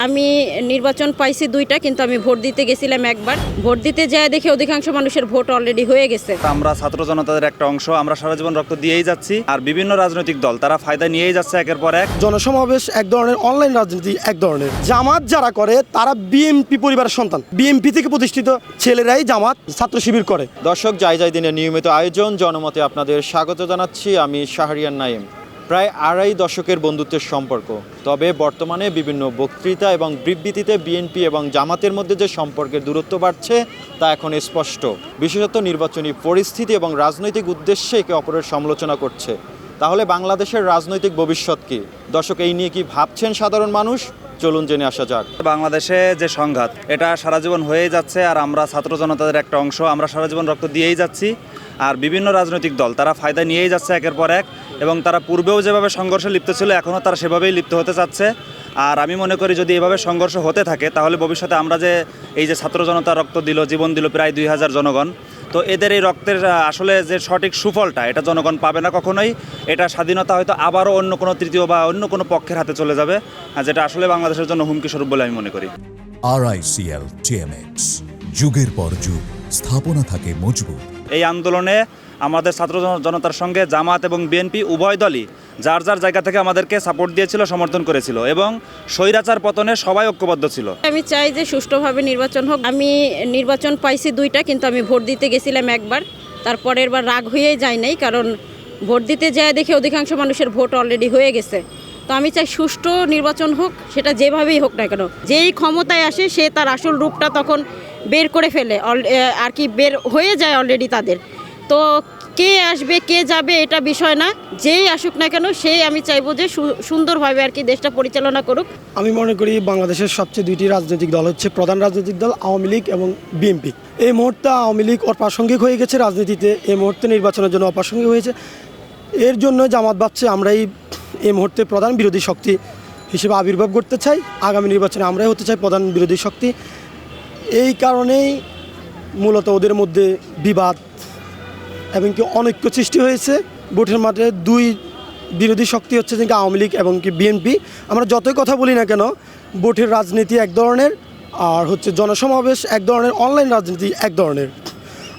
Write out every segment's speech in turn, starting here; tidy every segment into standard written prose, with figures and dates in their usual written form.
আমি নির্বাচন পাইছি দুইটা, কিন্তু আমি ভোট দিতে গেছিলাম একবার। ভোট দিতে যায় দেখি অধিকাংশ মানুষের ভোট অলরেডি হয়ে গেছে। আমরা ছাত্র জনতাদের একটা অংশ, আমরা সারা জীবন রক্ত দিয়েই যাচ্ছি, আর বিভিন্ন রাজনৈতিক দল তারা ফায়দা নিয়েই যাচ্ছে একের পর এক। জনসমাবেশ এক ধরনের, অনলাইন রাজনীতি এক ধরনের। জামাত যারা করে তারা বিএনপি পরিবারের সন্তান, বিএনপি থেকে প্রতিষ্ঠিত ছেলেরাই জামাত ছাত্র শিবির করে। দর্শক, যাই দিনের নিয়মিত আয়োজন জনমতে আপনাদের স্বাগত জানাচ্ছি। আমি শাহরিয়ার নাইম। প্রায় আড়াই দশকের বন্ধুত্বের সম্পর্ক, তবে বর্তমানে বিভিন্ন বক্তৃতা এবং বিবৃতিতে বিএনপি এবং জামাতের মধ্যে যে সম্পর্কের দূরত্ব বাড়ছে তা এখন স্পষ্ট। বিশেষত নির্বাচনী পরিস্থিতি এবং রাজনৈতিক উদ্দেশ্যে একে অপরের সমালোচনা করছে। তাহলে বাংলাদেশের রাজনৈতিক ভবিষ্যৎ কী? দর্শক, এই নিয়ে কি ভাবছেন সাধারণ মানুষ? চলুন জেনে আসা যাক। বাংলাদেশে যে সংঘাত, এটা সারা জীবন হয়েই যাচ্ছে, আর আমরা ছাত্র জনতাদের একটা অংশ, আমরা সারা জীবন রক্ত দিয়েই যাচ্ছি, আর বিভিন্ন রাজনৈতিক দল তারা ফায়দা নিয়েই যাচ্ছে একের পর এক, এবং তারা পূর্বেও যেভাবে সংঘর্ষে লিপ্ত ছিল এখনও তারা সেভাবেই লিপ্ত হতে চাচ্ছে। আর আমি মনে করি যদি এভাবে সংঘর্ষ হতে থাকে তাহলে ভবিষ্যতে আমরা যে এই যে ছাত্র জনতা রক্ত দিল, জীবন দিল প্রায় 2000 জনগণ, তো এদের এই রক্তের আসলে যে সঠিক সুফলটা এটা জনগণ পাবে না কখনোই। এটা স্বাধীনতা হয়তো আবারও অন্য কোনো তৃতীয় বা অন্য কোনো পক্ষের হাতে চলে যাবে, যেটা আসলে বাংলাদেশের জন্য হুমকি স্বরূপ বলে আমি মনে করি। RICL TMX, যুগের পর যুগ স্থাপনা থাকে মজবুত। এই আন্দোলনে আমাদের ছাত্র জনতার সঙ্গে জামাত এবং বিএনপি উভয় দলই যার যার জায়গা থেকে আমাদেরকে সাপোর্ট দিয়েছিল, সমর্থন করেছিল, এবং স্বৈরাচার পতনে সবাই ঐক্যবদ্ধ ছিল। আমি চাই যে সুষ্ঠুভাবে নির্বাচন হোক। আমি নির্বাচন পাইছি দুইটা, কিন্তু আমি ভোট দিতে গেছিলাম একবার। তারপরের বার রাগ হয়েই যায় নাই, কারণ ভোট দিতে যায় দেখি অধিকাংশ মানুষের ভোট অলরেডি হয়ে গেছে। তো আমি চাই সুষ্ঠু নির্বাচন হোক, সেটা যেভাবেই হোক না কেন। যেই ক্ষমতায় আসে সে তার আসল রূপটা তখন বের করে ফেলে, আর কি বের হয়ে যায় অলরেডি তাদের। তো কে আসবে কে যাবে এটা বিষয় না, যেই আসুক না কেন সেই আমি চাইবো যে সুন্দরভাবে আর কি দেশটা পরিচালনা করুক। আমি মনে করি বাংলাদেশের সবচেয়ে দুইটি রাজনৈতিক দল হচ্ছে প্রধান রাজনৈতিক দল আওয়ামী লীগ এবং বিএনপি। এই মুহূর্তে আওয়ামী লীগ অপ্রাসঙ্গিক হয়ে গেছে রাজনীতিতে, এই মুহূর্তে নির্বাচনের জন্য অপ্রাসঙ্গিক হয়েছে। এর জন্য জামাত ভাবছে আমরাই এই মুহূর্তে প্রধান বিরোধী শক্তি হিসেবে আবির্ভাব করতে চাই। আগামী নির্বাচনে আমরাই হতে চাই প্রধান বিরোধী শক্তি। এই কারণেই মূলত ওদের মধ্যে বিবাদ এবং কি অনৈক্য সৃষ্টি হয়েছে। ভোটের মাঠে দুই বিরোধী শক্তি হচ্ছে যে আওয়ামী লীগ এবং কি বিএনপি। আমরা যতই কথা বলি না কেন, ভোটের রাজনীতি এক ধরনের, আর হচ্ছে জনসমাবেশ এক ধরনের, অনলাইন রাজনীতি এক ধরনের।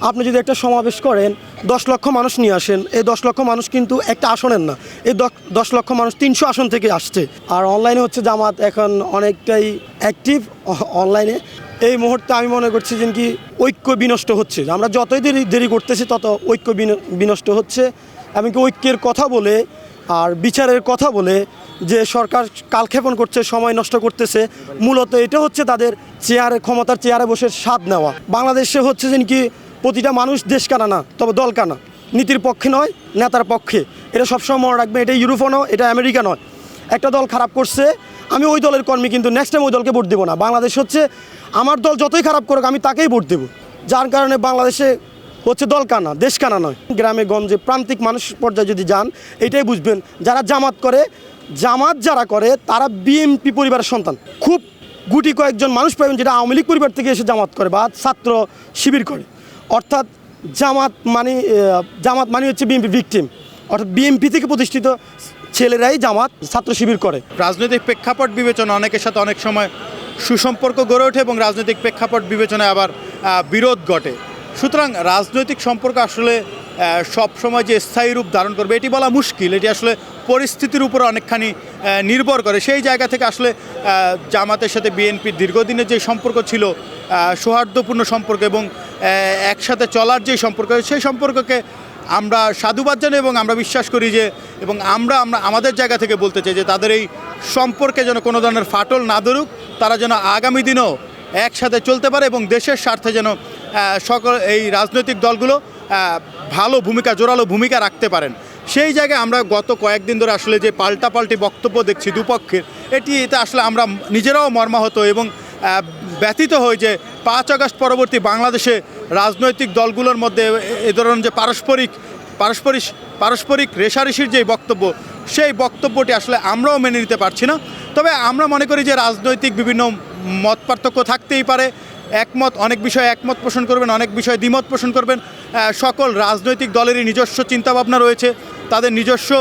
আপনি যদি একটা সমাবেশ করেন, 10 লক্ষ মানুষ নিয়ে আসেন, এই 10 লক্ষ মানুষ কিন্তু একটা আসনের না, এই 10 লক্ষ মানুষ 300 আসন থেকে আসছে। আর অনলাইনে হচ্ছে জামাত এখন অনেকটাই অ্যাক্টিভ অনলাইনে। এই মুহূর্তে আমি মনে করছি যে কি ঐক্য বিনষ্ট হচ্ছে। আমরা যতই দেরি করতেছি তত ঐক্য বিনষ্ট হচ্ছে। এমনকি ঐক্যের কথা বলে আর বিচারের কথা বলে যে সরকার কালক্ষেপণ করছে, সময় নষ্ট করতেছে, মূলত এটা হচ্ছে তাদের ক্ষমতার চেয়ারে বসে স্বাদ নেওয়া। বাংলাদেশে হচ্ছে যে কি প্রতিটা মানুষ দেশ কানা না, তবে দল কানা, নীতির পক্ষে নয় নেতার পক্ষে। এটা সবসময় মনে রাখবে, এটা ইউরোপও নয়, এটা আমেরিকা নয়। একটা দল খারাপ করছে, আমি ওই দলের কর্মী, কিন্তু নেক্সট টাইম ওই দলকে ভোট দেবো না। বাংলাদেশ হচ্ছে আমার দল যতই খারাপ করুক আমি তাকেই ভোট দেবো। যার কারণে বাংলাদেশে হচ্ছে দল কানা, দেশ কানা নয়। গ্রামে গঞ্জে প্রান্তিক মানুষ পর্যায়ে যদি যান, এটাই বুঝবেন যারা যারা করে তারা বিএনপি পরিবারের সন্তান। খুব গুটি কয়েকজন মানুষ পাবেন যেটা আওয়ামী লীগ পরিবার থেকে এসে জামাত করে বা ছাত্র শিবির করে। অর্থাৎ জামাত মানে হচ্ছে বিএনপি ভিকটিম, অর্থাৎ বিএনপি থেকে প্রতিষ্ঠিত ছেলেরাই জামাত ছাত্র শিবির করে। রাজনৈতিক প্রেক্ষাপট বিবেচনা অনেকের সাথে অনেক সময় সুসম্পর্ক গড়ে ওঠে এবং রাজনৈতিক প্রেক্ষাপট বিবেচনায় আবার বিরোধ ঘটে। সুতরাং রাজনৈতিক সম্পর্ক আসলে সব সময় যে স্থায়ী রূপ ধারণ করবে এটি বলা মুশকিল। এটি আসলে পরিস্থিতির উপর অনেকখানি নির্ভর করে। সেই জায়গা থেকে আসলে জামাতের সাথে বিএনপির দীর্ঘদিনের যে সম্পর্ক ছিল, সৌহার্দ্যপূর্ণ সম্পর্ক এবং একসাথে চলার যে সম্পর্ক, সেই সম্পর্ককে আমরা সাধুবাদ জানাই এবং আমরা বিশ্বাস করি যে, এবং আমরা আমাদের জায়গা থেকে বলতে চাই যে তাদের এই সম্পর্কে যেন কোনো ধরনের ফাটল না ধরুক, তারা যেন আগামী দিনেও একসাথে চলতে পারে এবং দেশের স্বার্থে যেন সকল এই রাজনৈতিক দলগুলো ভালো ভূমিকা, জোরালো ভূমিকা রাখতে পারেন। সেই জায়গায় আমরা গত কয়েকদিন ধরে আসলে যে পাল্টাপাল্টি বক্তব্য দেখছি দুপক্ষের, এতে আসলে আমরা নিজেরাও মর্মাহত এবং ব্যথিত হই যে 5 আগস্ট পরবর্তী বাংলাদেশে রাজনৈতিক দলগুলোর মধ্যে এ ধরনের যে পারস্পরিক রেষারেষির যে বক্তব্য, সেই বক্তব্যটি আসলে আমরাও মেনে নিতে পারছি না। তবে আমরা মনে করি যে রাজনৈতিক বিভিন্ন মত পার্থক্য থাকতেই পারে। অনেক বিষয়ে একমত পোষণ করবেন, অনেক বিষয়ে দ্বিমত পোষণ করবেন। সকল রাজনৈতিক দলেরই নিজস্ব চিন্তাভাবনা রয়েছে, তাদের নিজস্ব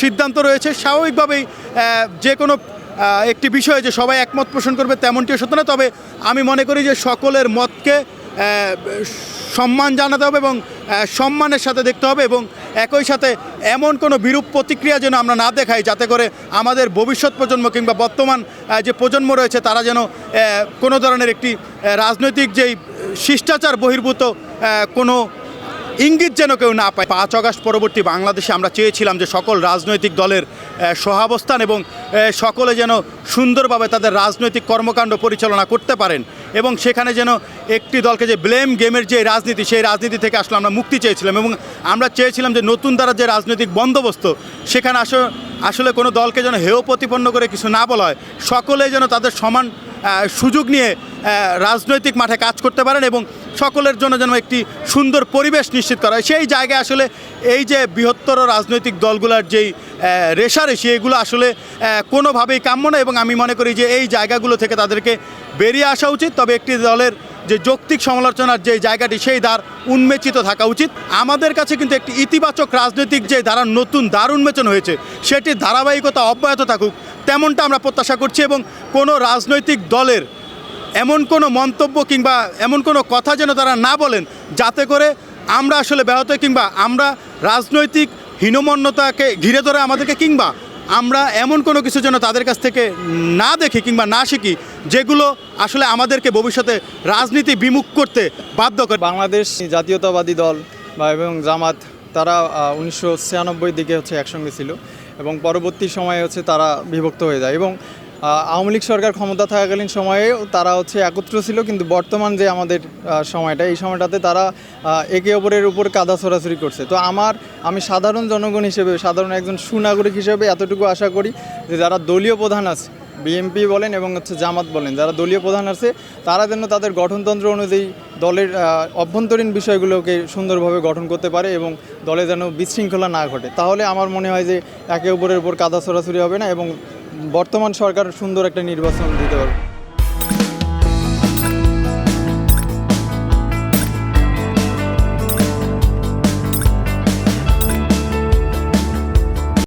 সিদ্ধান্ত রয়েছে। স্বাভাবিকভাবেই যে কোনো একটি বিষয় যে সবাই একমত পোষণ করবে তেমনটিও সত্য না, তবে আমি মনে করি যে সকলের মতকে সম্মান জানাতে হবে এবং সম্মানের সাথে দেখতে হবে এবং একই সাথে এমন কোনো বিরূপ প্রতিক্রিয়া যেন আমরা না দেখাই, যাতে করে আমাদের ভবিষ্যৎ প্রজন্ম কিংবা বর্তমান যে প্রজন্ম রয়েছে তারা যেন কোনো ধরনের একটি রাজনৈতিক যেই শিষ্টাচার বহির্ভূত কোনো ইঙ্গিত যেন কেউ না পায়। 5 আগস্ট পরবর্তী বাংলাদেশে আমরা চেয়েছিলাম যে সকল রাজনৈতিক দলের সহাবস্থান এবং সকলে যেন সুন্দরভাবে তাদের রাজনৈতিক কর্মকাণ্ড পরিচালনা করতে পারেন এবং সেখানে যেন একটি দলকে যে ব্লেম গেমের যে রাজনীতি, সেই রাজনীতি থেকে আসলে আমরা মুক্তি চেয়েছিলাম এবং আমরা চেয়েছিলাম যে নতুন দ্বারা যে রাজনৈতিক বন্দোবস্ত, সেখানে আসলে কোনো দলকে যেন হেয় প্রতিপন্ন করে কিছু না বলা হয়, সকলে যেন তাদের সমান সুযোগ নিয়ে রাজনৈতিক মাঠে কাজ করতে পারেন এবং সকলের জন্য যেন একটি সুন্দর পরিবেশ নিশ্চিত করা হয়। সেই জায়গায় আসলে এই যে বৃহত্তর রাজনৈতিক দলগুলোর যেই রেষারেষি, এগুলো আসলে কোনোভাবেই কাম্য না এবং আমি মনে করি যে এই জায়গাগুলো থেকে তাদেরকে বেরিয়ে আসা উচিত। তবে একটি দলের যে যৌক্তিক সমালোচনার যে জায়গাটি, সেই দ্বার উন্মেচিত থাকা উচিত। আমাদের কাছে কিন্তু একটি ইতিবাচক রাজনৈতিক যে ধারার নতুন দ্বার উন্মেচন হয়েছে, সেটির ধারাবাহিকতা অব্যাহত থাকুক তেমনটা আমরা প্রত্যাশা করছি এবং কোনো রাজনৈতিক দলের এমন কোনো মন্তব্য কিংবা এমন কোনো কথা যেন তারা না বলেন, যাতে করে আমরা আসলে ব্যাহত কিংবা আমরা রাজনৈতিক হীনমন্যতাকে ঘিরে ধরে আমাদেরকে কিংবা আমরা এমন কোনো কিছু যেন তাদের কাছ থেকে না দেখি কিংবা না শিখি, যেগুলো আসলে আমাদেরকে ভবিষ্যতে রাজনীতি বিমুখ করতে বাধ্য করে। বাংলাদেশ জাতীয়তাবাদী দল এবং জামাত তারা 1996 দিকে একসঙ্গে ছিল এবং পরবর্তী সময়ে তারা বিভক্ত হয়ে যায় এবং আওয়ামী লীগ সরকার ক্ষমতা থাকাকালীন সময়েও তারা একত্র ছিল, কিন্তু বর্তমান যে আমাদের সময়টা, এই সময়টাতে তারা একে অপরের উপর কাদা ছড়াছড়ি করছে। তো আমি সাধারণ জনগণ হিসেবে, সাধারণ একজন সুনাগরিক হিসেবে এতটুকু আশা করি যে যারা দলীয় প্রধান আছে, বিএনপি বলেন এবং জামাত বলেন, যারা দলীয় প্রধান আছে, তারা যেন তাদের গঠনতন্ত্র অনুযায়ী দলের অভ্যন্তরীণ বিষয়গুলোকে সুন্দরভাবে গঠন করতে পারে এবং দলে যেন বিশৃঙ্খলা না ঘটে। তাহলে আমার মনে হয় যে একে অপরের উপর কাদা ছড়াছড়ি হবে না এবং বর্তমান সরকার সুন্দর একটা নির্বাচন দিতে পারবে।